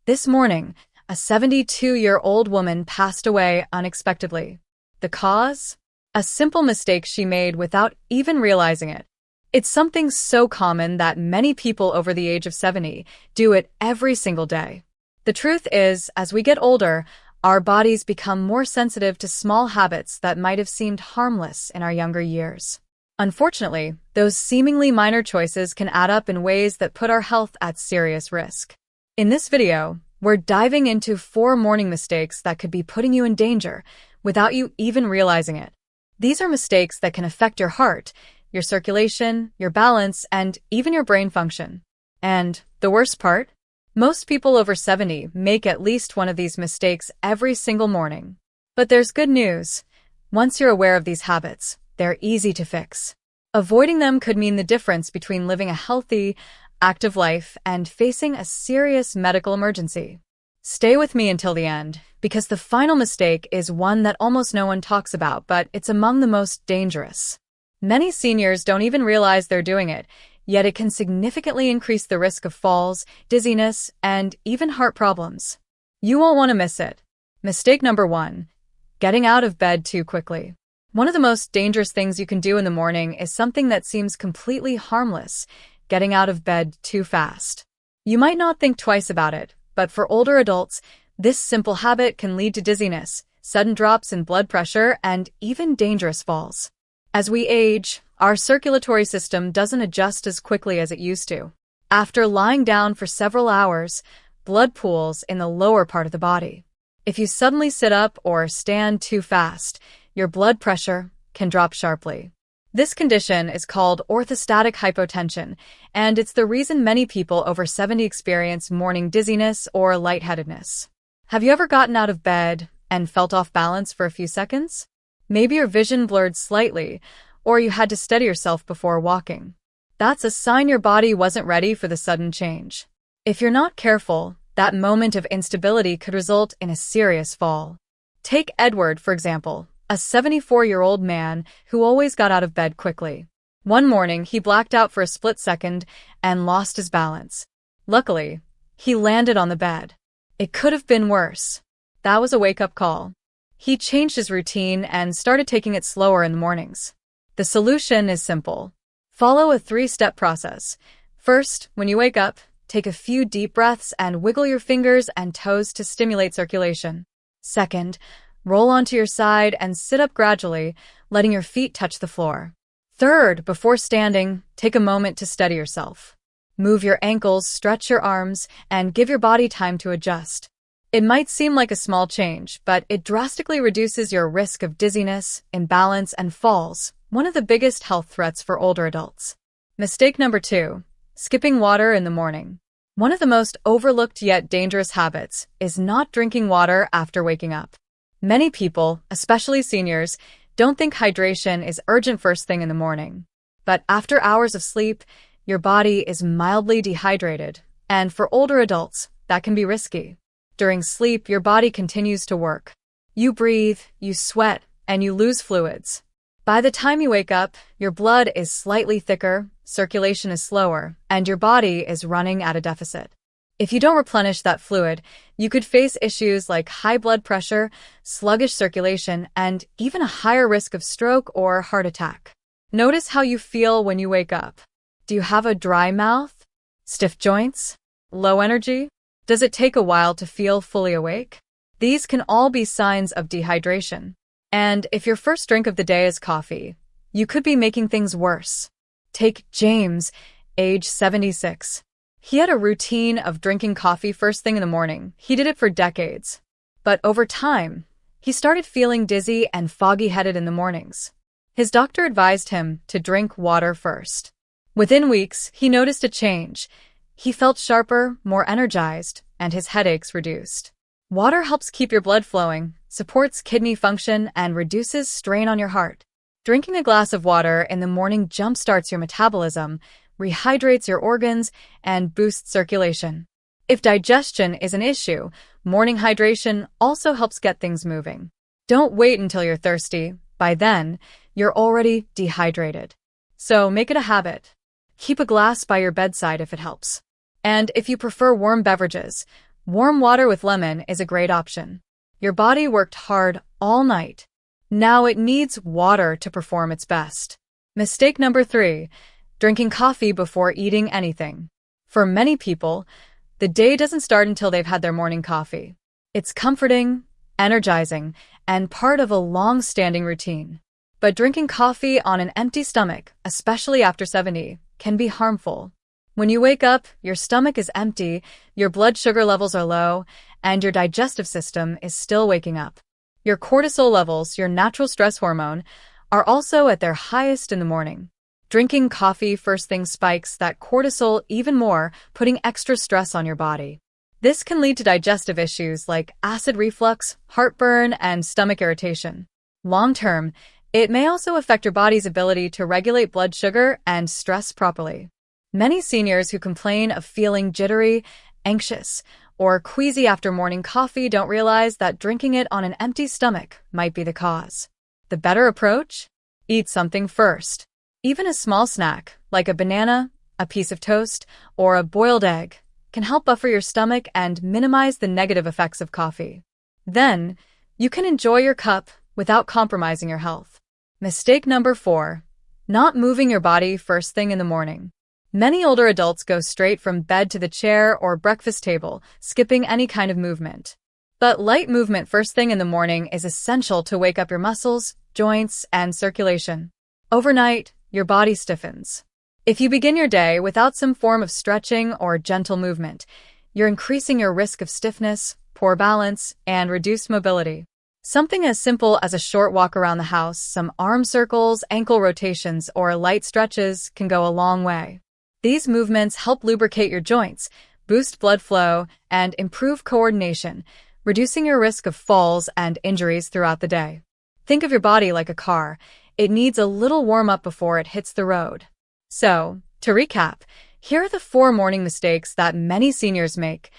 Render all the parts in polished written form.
This morning, a 72-year-old woman passed away unexpectedly. The cause? A simple mistake she made without even realizing it. It's something so common that many people over the age of 70 do it every single day. The truth is, as we get older, our bodies become more sensitive to small habits that might have seemed harmless in our younger years. Unfortunately, those seemingly minor choices can add up in ways that put our health at serious risk. In this video, we're diving into 4 morning mistakes that could be putting you in danger without you even realizing it. These are mistakes that can affect your heart, your circulation, your balance, and even your brain function. And the worst part? Most people over 70 make at least one of these mistakes every single morning. But there's good news. Once you're aware of these habits, they're easy to fix. Avoiding them could mean the difference between living a healthy, active life and facing a serious medical emergency. Stay with me until the end, because the final mistake is one that almost no one talks about, but it's among the most dangerous. Many seniors don't even realize they're doing it, yet it can significantly increase the risk of falls, dizziness, and even heart problems. You won't want to miss it. Mistake number 1. Getting out of bed too quickly. One of the most dangerous things you can do in the morning is something that seems completely harmless: getting out of bed too fast. You might not think twice about it, but for older adults, this simple habit can lead to dizziness, sudden drops in blood pressure, and even dangerous falls. As we age, our circulatory system doesn't adjust as quickly as it used to. After lying down for several hours, blood pools in the lower part of the body. If you suddenly sit up or stand too fast, your blood pressure can drop sharply. This condition is called orthostatic hypotension, and it's the reason many people over 70 experience morning dizziness or lightheadedness. Have you ever gotten out of bed and felt off balance for a few seconds? Maybe your vision blurred slightly, or you had to steady yourself before walking. That's a sign your body wasn't ready for the sudden change. If you're not careful, that moment of instability could result in a serious fall. Take Edward, for example, a 74-year-old man who always got out of bed quickly. One morning, he blacked out for a split second and lost his balance. Luckily, he landed on the bed. It could have been worse. That was a wake-up call. He changed his routine and started taking it slower in the mornings. The solution is simple. Follow a 3-step process. First, when you wake up, take a few deep breaths and wiggle your fingers and toes to stimulate circulation. Second, roll onto your side and sit up gradually, letting your feet touch the floor. Third, before standing, take a moment to steady yourself. Move your ankles, stretch your arms, and give your body time to adjust. It might seem like a small change, but it drastically reduces your risk of dizziness, imbalance, and falls, one of the biggest health threats for older adults. Mistake number 2. Skipping water in the morning. One of the most overlooked yet dangerous habits is not drinking water after waking up. Many people, especially seniors, don't think hydration is urgent first thing in the morning. But after hours of sleep, your body is mildly dehydrated, and for older adults, that can be risky. During sleep, your body continues to work. You breathe, you sweat, and you lose fluids. By the time you wake up, your blood is slightly thicker, circulation is slower, and your body is running at a deficit. If you don't replenish that fluid, you could face issues like high blood pressure, sluggish circulation, and even a higher risk of stroke or heart attack. Notice how you feel when you wake up. Do you have a dry mouth? Stiff joints? Low energy? Does it take a while to feel fully awake? These can all be signs of dehydration. And if your first drink of the day is coffee, you could be making things worse. Take James, age 76. He had a routine of drinking coffee first thing in the morning. He did it for decades. But over time, he started feeling dizzy and foggy-headed in the mornings. His doctor advised him to drink water first. Within weeks, he noticed a change. He felt sharper, more energized, and his headaches reduced. Water helps keep your blood flowing, supports kidney function, and reduces strain on your heart. Drinking a glass of water in the morning jumpstarts your metabolism, rehydrates your organs, and boosts circulation. If digestion is an issue, morning hydration also helps get things moving. Don't wait until you're thirsty. By then, you're already dehydrated. So make it a habit. Keep a glass by your bedside if it helps. And if you prefer warm beverages, Warm water with lemon is a great option. Your body worked hard all night. Now it needs water to perform its best. Mistake number 3, drinking coffee before eating anything. For many people, the day doesn't start until they've had their morning coffee. It's comforting, energizing, and part of a long-standing routine. But drinking coffee on an empty stomach, especially after 70, can be harmful. When you wake up, your stomach is empty, your blood sugar levels are low, and your digestive system is still waking up. Your cortisol levels, your natural stress hormone, are also at their highest in the morning. Drinking coffee first thing spikes that cortisol even more, putting extra stress on your body. This can lead to digestive issues like acid reflux, heartburn, and stomach irritation. Long-term, it may also affect your body's ability to regulate blood sugar and stress properly. Many seniors who complain of feeling jittery, anxious, or queasy after morning coffee don't realize that drinking it on an empty stomach might be the cause. The better approach? Eat something first. Even a small snack, like a banana, a piece of toast, or a boiled egg, can help buffer your stomach and minimize the negative effects of coffee. Then, you can enjoy your cup without compromising your health. Mistake number 4, not moving your body first thing in the morning. Many older adults go straight from bed to the chair or breakfast table, skipping any kind of movement. But light movement first thing in the morning is essential to wake up your muscles, joints, and circulation. Overnight, your body stiffens. If you begin your day without some form of stretching or gentle movement, you're increasing your risk of stiffness, poor balance, and reduced mobility. Something as simple as a short walk around the house, some arm circles, ankle rotations, or light stretches can go a long way. These movements help lubricate your joints, boost blood flow, and improve coordination, reducing your risk of falls and injuries throughout the day. Think of your body like a car. It needs a little warm-up before it hits the road. So, to recap, here are the 4 morning mistakes that many seniors make: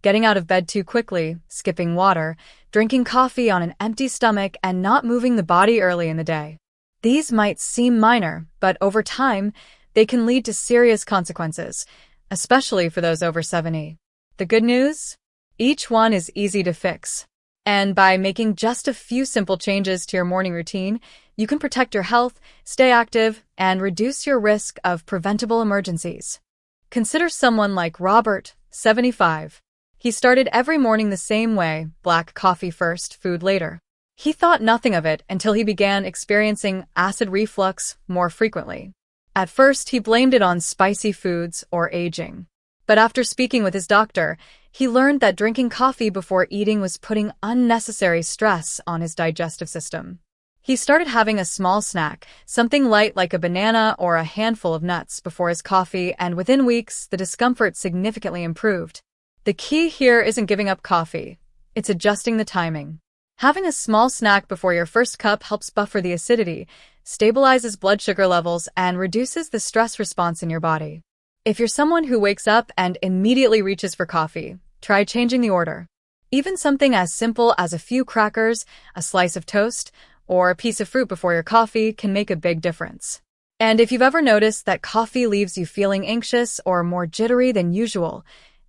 getting out of bed too quickly, skipping water, drinking coffee on an empty stomach, and not moving the body early in the day. These might seem minor, but over time, they can lead to serious consequences, especially for those over 70. The good news? Each one is easy to fix. And by making just a few simple changes to your morning routine, you can protect your health, stay active, and reduce your risk of preventable emergencies. Consider someone like Robert, 75. He started every morning the same way, black coffee first, food later. He thought nothing of it until he began experiencing acid reflux more frequently. At first, he blamed it on spicy foods or aging. But after speaking with his doctor, he learned that drinking coffee before eating was putting unnecessary stress on his digestive system. He started having a small snack, something light like a banana or a handful of nuts before his coffee, and within weeks, the discomfort significantly improved. The key here isn't giving up coffee. It's adjusting the timing. Having a small snack before your first cup helps buffer the acidity, stabilizes blood sugar levels, and reduces the stress response in your body. If you're someone who wakes up and immediately reaches for coffee, try changing the order. Even something as simple as a few crackers, a slice of toast, or a piece of fruit before your coffee can make a big difference. And if you've ever noticed that coffee leaves you feeling anxious or more jittery than usual,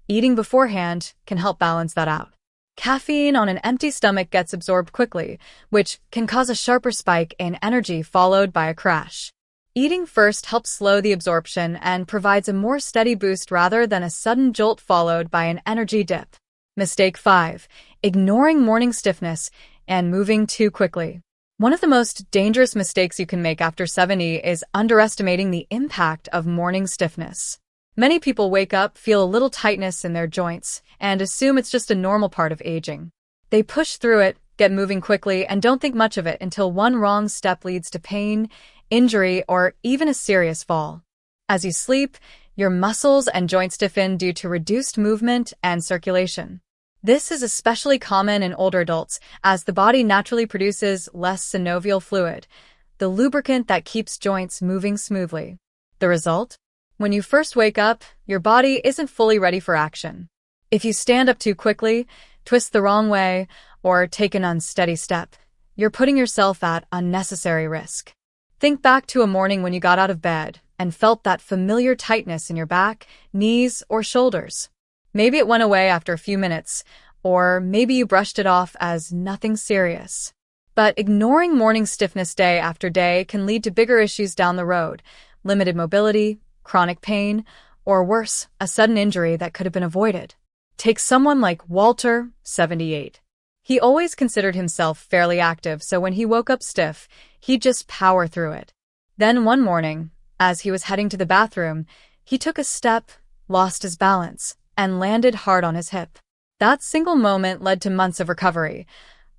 eating beforehand can help balance that out. Caffeine on an empty stomach gets absorbed quickly, which can cause a sharper spike in energy followed by a crash. Eating first helps slow the absorption and provides a more steady boost rather than a sudden jolt followed by an energy dip. Mistake 5. Ignoring morning stiffness and moving too quickly. One of the most dangerous mistakes you can make after 70 is underestimating the impact of morning stiffness. Many people wake up, feel a little tightness in their joints, and assume it's just a normal part of aging. They push through it, get moving quickly, and don't think much of it until one wrong step leads to pain, injury, or even a serious fall. As you sleep, your muscles and joints stiffen due to reduced movement and circulation. This is especially common in older adults, as the body naturally produces less synovial fluid, the lubricant that keeps joints moving smoothly. The result? When you first wake up, your body isn't fully ready for action. If you stand up too quickly, twist the wrong way, or take an unsteady step, you're putting yourself at unnecessary risk. Think back to a morning when you got out of bed and felt that familiar tightness in your back, knees, or shoulders. Maybe it went away after a few minutes, or maybe you brushed it off as nothing serious. But ignoring morning stiffness day after day can lead to bigger issues down the road: limited mobility, chronic pain, or worse, a sudden injury that could have been avoided. Take someone like Walter, 78. He always considered himself fairly active, so when he woke up stiff, he'd just power through it. Then one morning, as he was heading to the bathroom, he took a step, lost his balance, and landed hard on his hip. That single moment led to months of recovery,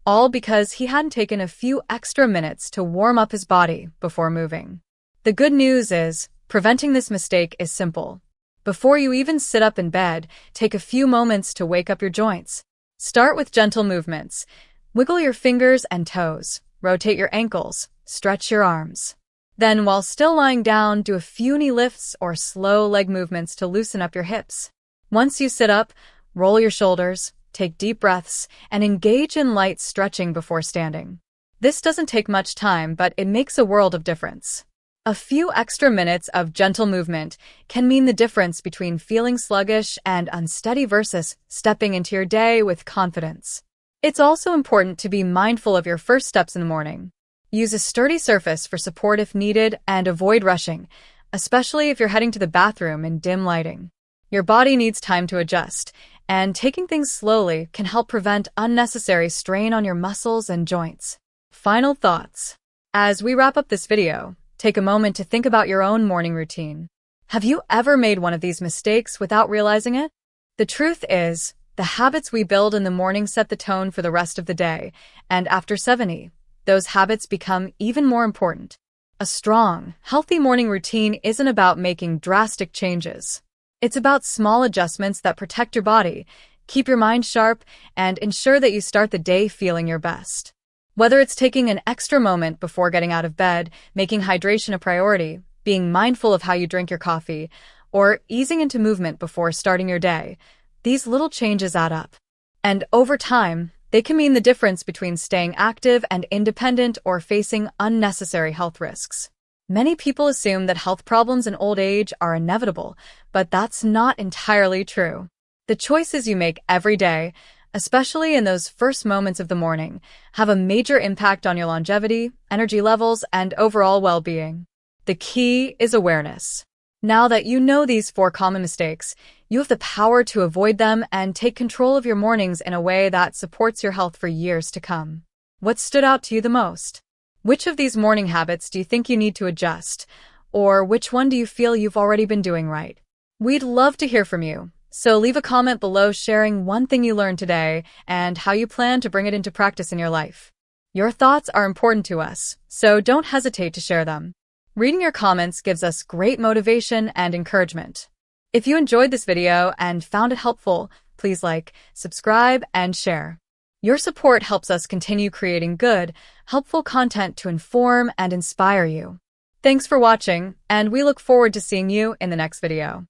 all because he hadn't taken a few extra minutes to warm up his body before moving. The good news is, preventing this mistake is simple. Before you even sit up in bed, take a few moments to wake up your joints. Start with gentle movements. Wiggle your fingers and toes, rotate your ankles, stretch your arms. Then, while still lying down, do a few knee lifts or slow leg movements to loosen up your hips. Once you sit up, roll your shoulders, take deep breaths, and engage in light stretching before standing. This doesn't take much time, but it makes a world of difference. A few extra minutes of gentle movement can mean the difference between feeling sluggish and unsteady versus stepping into your day with confidence. It's also important to be mindful of your first steps in the morning. Use a sturdy surface for support if needed and avoid rushing, especially if you're heading to the bathroom in dim lighting. Your body needs time to adjust, and taking things slowly can help prevent unnecessary strain on your muscles and joints. Final thoughts. As we wrap up this video, take a moment to think about your own morning routine. Have you ever made one of these mistakes without realizing it? The truth is, the habits we build in the morning set the tone for the rest of the day, and after 70, those habits become even more important. A strong, healthy morning routine isn't about making drastic changes. It's about small adjustments that protect your body, keep your mind sharp, and ensure that you start the day feeling your best. Whether it's taking an extra moment before getting out of bed, making hydration a priority, being mindful of how you drink your coffee, or easing into movement before starting your day, these little changes add up. And over time, they can mean the difference between staying active and independent or facing unnecessary health risks. Many people assume that health problems in old age are inevitable, but that's not entirely true. The choices you make every day, especially in those first moments of the morning, have a major impact on your longevity, energy levels, and overall well-being. The key is awareness. Now that you know these 4 common mistakes, you have the power to avoid them and take control of your mornings in a way that supports your health for years to come. What stood out to you the most? Which of these morning habits do you think you need to adjust? Or which one do you feel you've already been doing right? We'd love to hear from you. So leave a comment below sharing one thing you learned today and how you plan to bring it into practice in your life. Your thoughts are important to us, so don't hesitate to share them. Reading your comments gives us great motivation and encouragement. If you enjoyed this video and found it helpful, please like, subscribe, and share. Your support helps us continue creating good, helpful content to inform and inspire you. Thanks for watching, and we look forward to seeing you in the next video.